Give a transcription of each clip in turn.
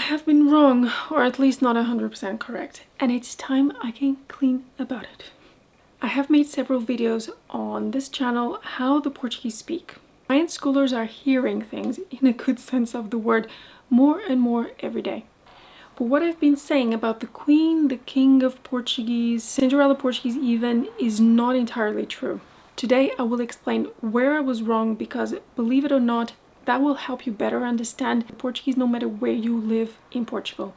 have been wrong, or at least not 100% correct, and it's time I can clean about it. I have made several videos on this channel how the Portuguese speak. My unschoolers are hearing things in a good sense of the word more and more every day. But what I've been saying about the Queen, the King of Portuguese, Cinderella Portuguese even, is not entirely true. Today I will explain where I was wrong because, believe it or not, that will help you better understand Portuguese no matter where you live in Portugal.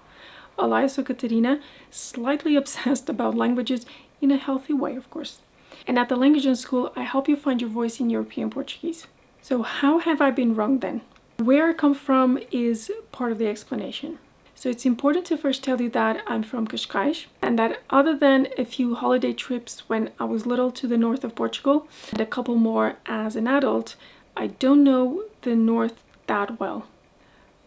Olá, eu sou Catarina, slightly obsessed about languages in a healthy way, of course. And at the Language Unschool, I help you find your voice in European Portuguese. So how have I been wrong then? Where I come from is part of the explanation. So it's important to first tell you that I'm from Cascais and that other than a few holiday trips when I was little to the north of Portugal and a couple more as an adult, I don't know the north that well.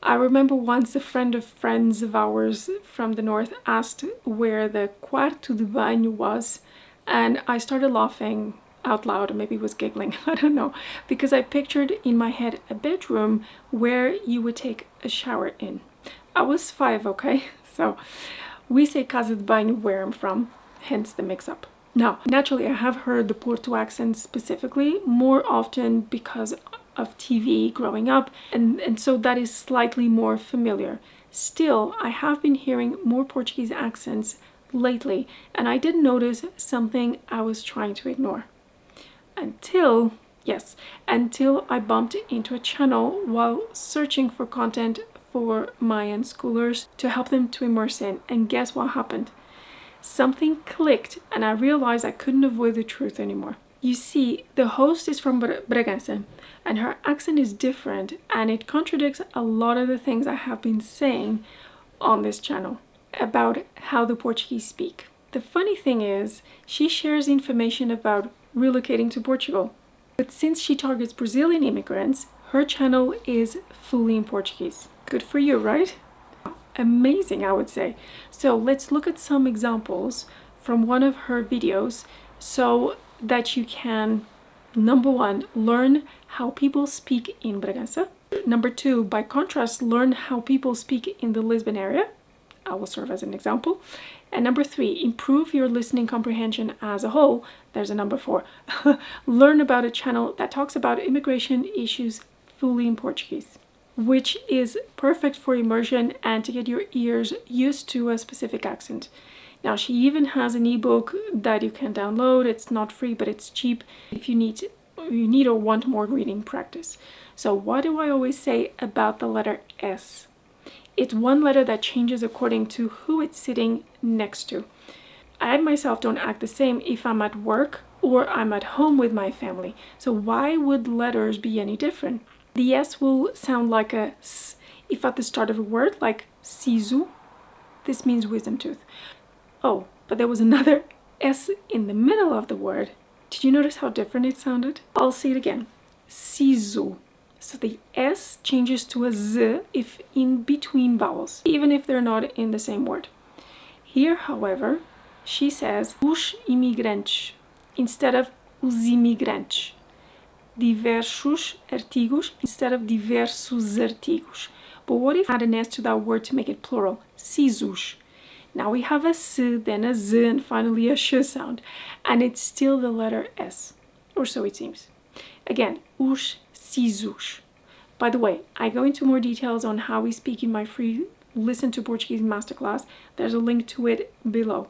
I remember once a friend of friends of ours from the north asked where the quarto de banho was, and I started laughing out loud, or maybe was giggling, I don't know, because I pictured in my head a bedroom where you would take a shower in. I was 5, okay? So we say casa de banho where I'm from, hence the mix-up. Now, naturally, I have heard the Porto accent specifically more often because of TV growing up, and so that is slightly more familiar. Still, I have been hearing more Portuguese accents lately, and I did notice something I was trying to ignore. Until I bumped into a channel while searching for content for my unschoolers to help them to immerse in, and guess what happened? Something clicked and I realized I couldn't avoid the truth anymore. You see, the host is from Bragança and her accent is different, and it contradicts a lot of the things I have been saying on this channel about how the Portuguese speak. The funny thing is, she shares information about relocating to Portugal. But since she targets Brazilian immigrants, her channel is fully in Portuguese. Good for you, right? Amazing, I would say. So let's look at some examples from one of her videos so that you can, number 1, learn how people speak in Bragança. Number 2, by contrast, learn how people speak in the Lisbon area. I will serve as an example. And number 3, improve your listening comprehension as a whole. There's a number 4. Learn about a channel that talks about immigration issues fully in Portuguese, which is perfect for immersion and to get your ears used to a specific accent. Now, she even has an ebook that you can download. It's not free, but it's cheap if you need or want more reading practice. So what do I always say about the letter S? It's one letter that changes according to who it's sitting next to. I myself don't act the same if I'm at work or I'm at home with my family. So why would letters be any different? The S will sound like a S if at the start of a word, like sisu. This means wisdom tooth. Oh, but there was another S in the middle of the word. Did you notice how different it sounded? I'll say it again. Sisu. So the S changes to a Z if in between vowels, even if they're not in the same word. Here, however, she says os imigrantes instead of os imigrantes. Diversos artigos instead of diversos artigos. But what if I add an S to that word to make it plural? Sisus. Now we have a S, then a Z, and finally a sh sound. And it's still the letter S. Or so it seems. Again, os sisus. By the way, I go into more details on how we speak in my free Listen to Portuguese Masterclass. There's a link to it below.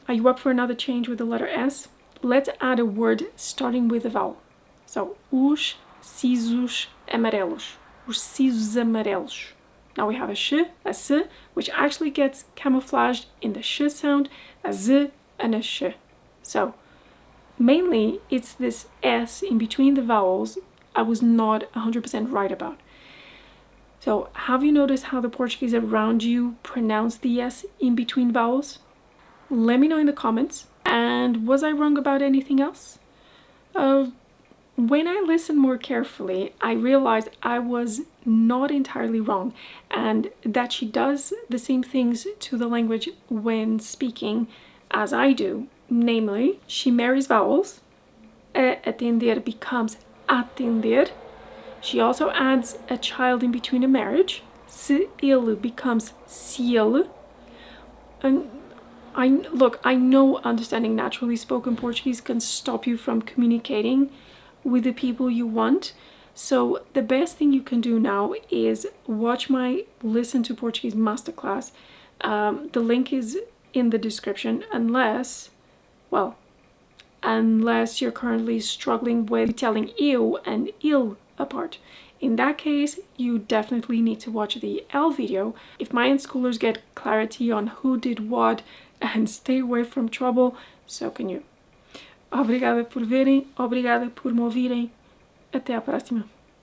Are you up for another change with the letter S? Let's add a word starting with a vowel. So, os sisos amarelos. Os sisos amarelos. Now we have a sh, a s, which actually gets camouflaged in the sh sound, a z, and a sh. So, mainly, it's this S in between the vowels I was not 100% right about. So, have you noticed how the Portuguese around you pronounce the S in between vowels? Let me know in the comments. And was I wrong about anything else? When I listened more carefully, I realized I was not entirely wrong, and that she does the same things to the language when speaking as I do. Namely, she marries vowels. Atender becomes atender. She also adds a child in between a marriage. se ele becomes se ele. And I know understanding naturally spoken Portuguese can stop you from communicating with the people you want. So the best thing you can do now is watch my Listen to Portuguese Masterclass. The link is in the description, unless you're currently struggling with telling eu and il apart. In that case, you definitely need to watch the L video. If my unschoolers get clarity on who did what and stay away from trouble, so can you. Obrigada por verem, obrigada por me ouvirem. Até à próxima.